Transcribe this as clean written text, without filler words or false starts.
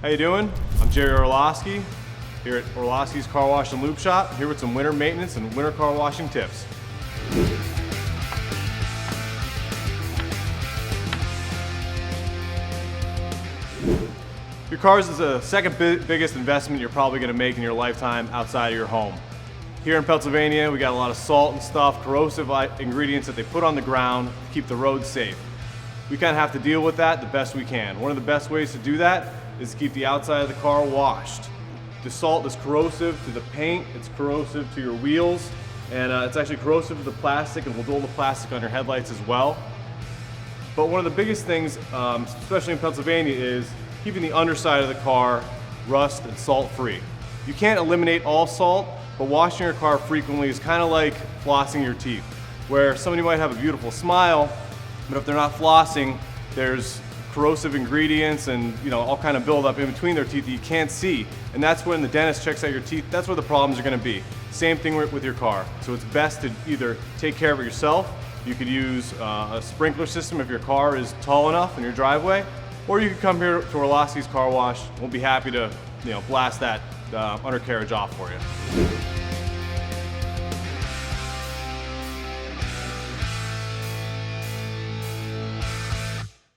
How you doing? I'm Jerry Orloski here at Orloski's Car Wash and Lube Shop, here with some winter maintenance and winter car washing tips. Your car is the second biggest investment you're probably going to make in your lifetime outside of your home. Here in Pennsylvania, we got a lot of salt and stuff, corrosive ingredients that they put on the ground to keep the roads safe. We kind of have to deal with that the best we can. One of the best ways to do that is to keep the outside of the car washed. The salt is corrosive to the paint, it's corrosive to your wheels, and it's actually corrosive to the plastic and will dull the plastic on your headlights as well. But one of the biggest things, especially in Pennsylvania, is keeping the underside of the car rust and salt free. You can't eliminate all salt, but washing your car frequently is kind of like flossing your teeth, where somebody might have a beautiful smile, but if they're not flossing, there's corrosive ingredients and all kind of buildup in between their teeth that you can't see. And that's when the dentist checks out your teeth, that's where the problems are going to be. Same thing with your car. So it's best to either take care of it yourself. You could use a sprinkler system if your car is tall enough in your driveway, or you could come here to Orloski's Car Wash. We'll be happy to blast that undercarriage off for you.